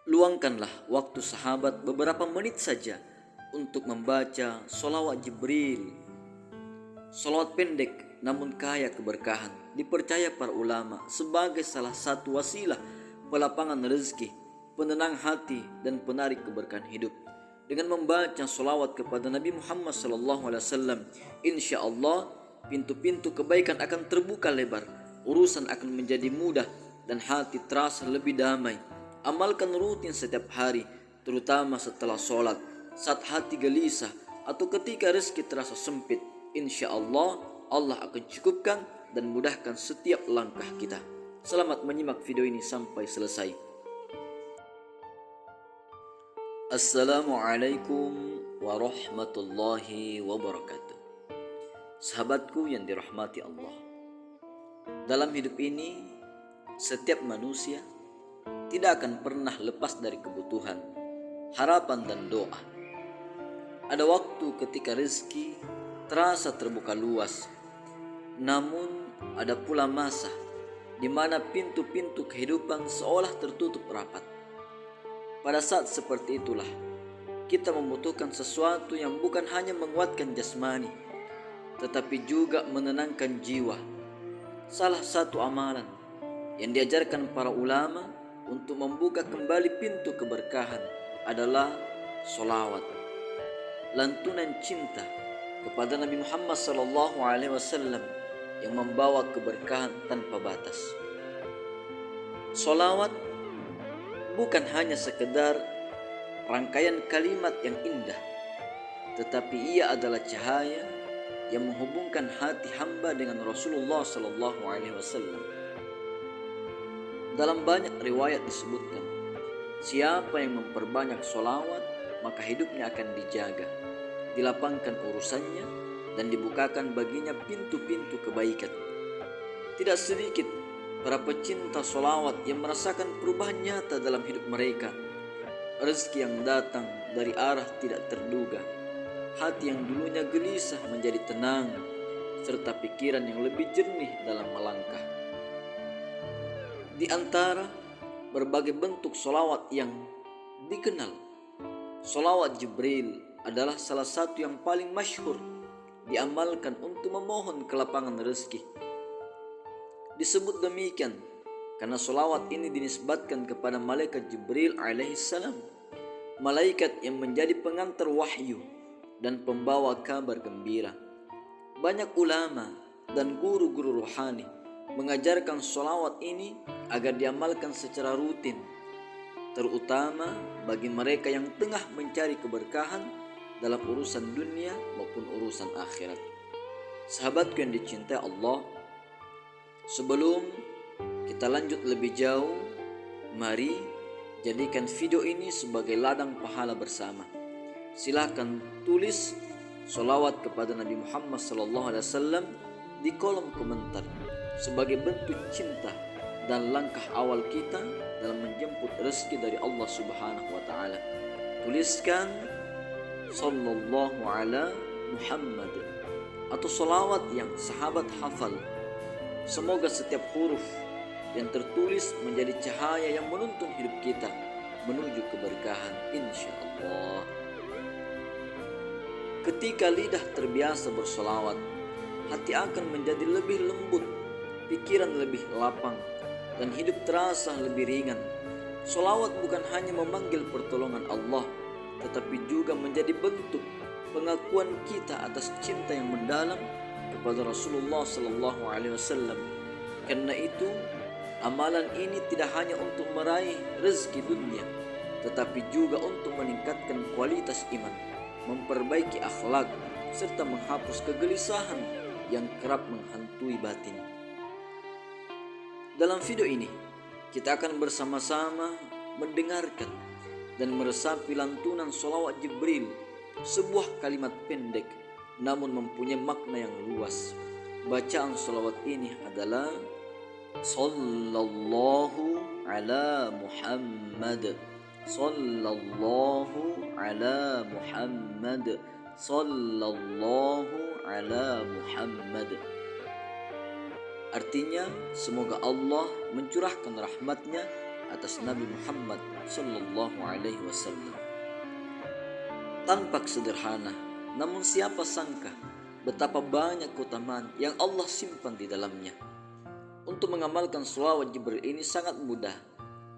Luangkanlah waktu sahabat beberapa menit saja untuk membaca solawat Jibril. Solawat pendek namun kaya keberkahan dipercaya para ulama sebagai salah satu wasilah pelapangan rezeki, penenang hati dan penarik keberkahan hidup. Dengan membaca solawat kepada Nabi Muhammad SAW, insya Allah pintu-pintu kebaikan akan terbuka lebar, urusan akan menjadi mudah dan hati terasa lebih damai. Amalkan rutin setiap hari, terutama setelah sholat, saat hati gelisah atau ketika rezeki terasa sempit. Insya Allah, Allah akan cukupkan dan mudahkan setiap langkah kita. Selamat menyimak video ini sampai selesai. Assalamualaikum warahmatullahi wabarakatuh. Sahabatku yang dirahmati Allah, dalam hidup ini setiap manusia tidak akan pernah lepas dari kebutuhan, harapan dan doa. Ada waktu ketika rezeki terasa terbuka luas, namun ada pula masa di mana pintu-pintu kehidupan seolah tertutup rapat. Pada saat seperti itulah kita membutuhkan sesuatu yang bukan hanya menguatkan jasmani, tetapi juga menenangkan jiwa. Salah satu amalan yang diajarkan para ulama untuk membuka kembali pintu keberkahan adalah solawat, lantunan cinta kepada Nabi Muhammad SAW yang membawa keberkahan tanpa batas. Solawat bukan hanya sekedar rangkaian kalimat yang indah, tetapi ia adalah cahaya yang menghubungkan hati hamba dengan Rasulullah SAW. Dalam banyak riwayat disebutkan, siapa yang memperbanyak solawat, maka hidupnya akan dijaga, dilapangkan urusannya, dan dibukakan baginya pintu-pintu kebaikan. Tidak sedikit para pecinta solawat yang merasakan perubahan nyata dalam hidup mereka. Rezeki yang datang dari arah tidak terduga, hati yang dulunya gelisah menjadi tenang, serta pikiran yang lebih jernih dalam melangkah. Di antara berbagai bentuk solawat yang dikenal, solawat Jibril adalah salah satu yang paling masyhur diamalkan untuk memohon kelapangan rezeki. Disebut demikian karena solawat ini dinisbatkan kepada malaikat Jibril alaihissalam, malaikat yang menjadi pengantar wahyu dan pembawa kabar gembira. Banyak ulama dan guru-guru rohani mengajarkan solawat ini agar diamalkan secara rutin, terutama bagi mereka yang tengah mencari keberkahan dalam urusan dunia maupun urusan akhirat. Sahabatku yang dicintai Allah, sebelum kita lanjut lebih jauh, mari jadikan video ini sebagai ladang pahala bersama. Silakan tulis solawat kepada Nabi Muhammad SAW di kolom komentar sebagai bentuk cinta dan langkah awal kita dalam menjemput rezeki dari Allah Subhanahu wa taala. Tuliskan sallallahu ala Muhammad atau solawat yang sahabat hafal. Semoga setiap huruf yang tertulis menjadi cahaya yang menuntun hidup kita menuju keberkahan insya Allah. Ketika lidah terbiasa bersolawat, hati akan menjadi lebih lembut, pikiran lebih lapang, dan hidup terasa lebih ringan. Solawat bukan hanya memanggil pertolongan Allah, tetapi juga menjadi bentuk pengakuan kita atas cinta yang mendalam kepada Rasulullah SAW. Karena itu, amalan ini tidak hanya untuk meraih rezeki dunia, tetapi juga untuk meningkatkan kualitas iman, memperbaiki akhlak, serta menghapus kegelisahan yang kerap menghantui batin. Dalam video ini, kita akan bersama-sama mendengarkan dan meresapi lantunan solawat Jibril, sebuah kalimat pendek namun mempunyai makna yang luas. Bacaan solawat ini adalah Sallallahu ala Muhammad, Sallallahu ala Muhammad, Sallallahu ala Muhammad. Artinya, semoga Allah mencurahkan rahmatnya atas Nabi Muhammad sallallahu alaihi wasallam. Tampak sederhana, namun siapa sangka betapa banyak keutamaan yang Allah simpan di dalamnya. Untuk mengamalkan sholawat Jibril ini sangat mudah,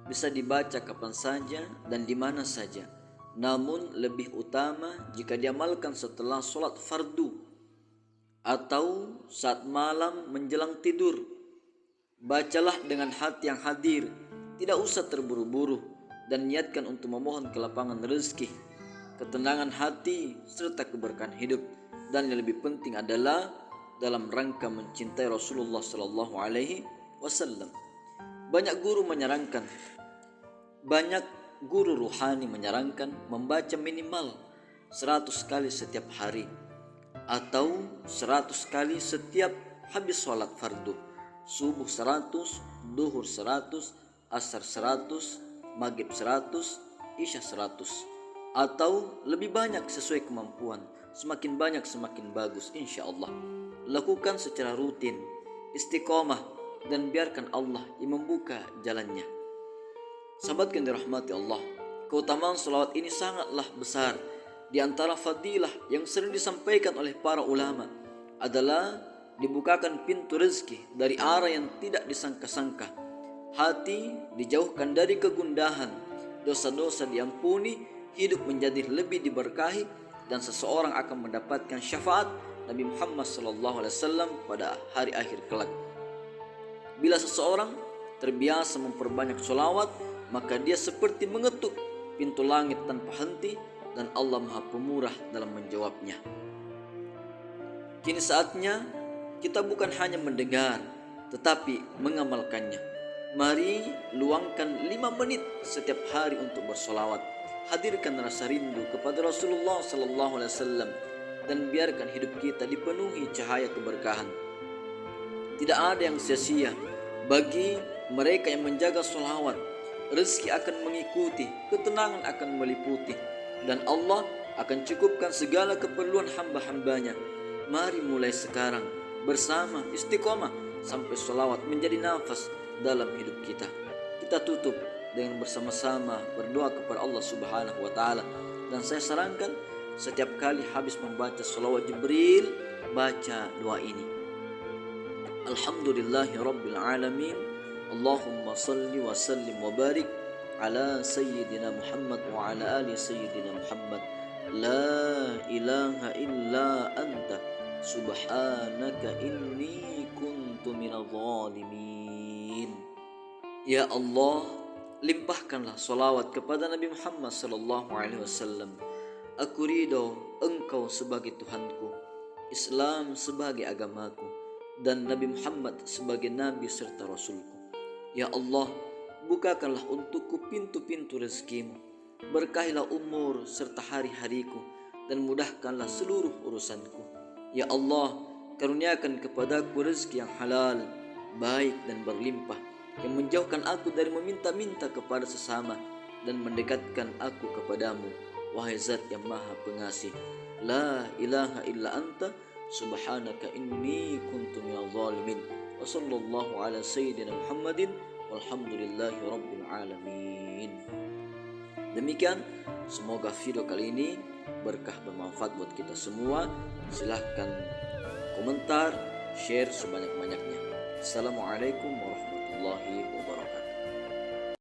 bisa dibaca kapan saja dan di mana saja. Namun lebih utama jika diamalkan setelah sholat fardu atau saat malam menjelang tidur. Bacalah dengan hati yang hadir, tidak usah terburu-buru, dan niatkan untuk memohon kelapangan rezeki, ketenangan hati, serta keberkahan hidup. Dan yang lebih penting adalah dalam rangka mencintai Rasulullah Sallallahu Alaihi Wasallam. Banyak guru ruhani menyarankan membaca minimal 100 kali setiap hari atau 100 kali setiap habis sholat fardu. Subuh 100, duhur 100, asar 100, maghrib 100, isya 100, atau lebih banyak sesuai kemampuan. Semakin banyak semakin bagus insya Allah. Lakukan secara rutin, istiqomah, dan biarkan Allah yang membuka jalannya. Sahabat yang dirahmati Allah, keutamaan salawat ini sangatlah besar. Di antara fadilah yang sering disampaikan oleh para ulama adalah dibukakan pintu rezeki dari arah yang tidak disangka-sangka. Hati dijauhkan dari kegundahan, dosa-dosa diampuni, hidup menjadi lebih diberkahi, dan seseorang akan mendapatkan syafaat Nabi Muhammad SAW pada hari akhir kelak. Bila seseorang terbiasa memperbanyak sholawat, maka dia seperti mengetuk pintu langit tanpa henti, dan Allah Maha Pemurah dalam menjawabnya. Kini saatnya kita bukan hanya mendengar, tetapi mengamalkannya. Mari luangkan 5 menit setiap hari untuk bersolawat. Hadirkan rasa rindu kepada Rasulullah Sallallahu Alaihi Wasallam dan biarkan hidup kita dipenuhi cahaya keberkahan. Tidak ada yang sia-sia bagi mereka yang menjaga sholawat. Rezeki akan mengikuti, ketenangan akan meliputi, dan Allah akan cukupkan segala keperluan hamba-hambanya. Mari mulai sekarang bersama istiqomah sampai sholawat menjadi nafas dalam hidup kita. Kita tutup dengan bersama-sama berdoa kepada Allah Subhanahu wa taala, dan saya sarankan setiap kali habis membaca sholawat Jibril, baca doa ini. Alhamdulillahi Rabbil Alamin, Allahumma salli wa sallim wa barik ala Sayyidina Muhammad wa ala ali Sayyidina Muhammad. La ilaha illa anta subhanaka inni kuntu minadh dhalimin. Ya Allah, limpahkanlah salawat kepada Nabi Muhammad sallallahu alaihi wasallam. Aku ridho Engkau sebagai Tuhanku, Islam sebagai agamaku, dan Nabi Muhammad sebagai Nabi serta Rasulku. Ya Allah, bukakanlah untukku pintu-pintu rezekimu, berkahilah umur serta hari-hariku, dan mudahkanlah seluruh urusanku. Ya Allah, karuniakan kepadaku rezeki yang halal, baik dan berlimpah, yang menjauhkan aku dari meminta-minta kepada sesama dan mendekatkan aku kepadamu, wahai Zat yang Maha Pengasih. La ilaha illa anta subhanaka inni kuntu minadh dhalimin. Wa sallallahu ala sayyidina Muhammadin walhamdulillahi rabbil alamin. Demikian, semoga video kali ini berkah bermanfaat buat kita semua. Silahkan komentar, share sebanyak-banyaknya. Assalamualaikum warahmatullahi wabarakatuh.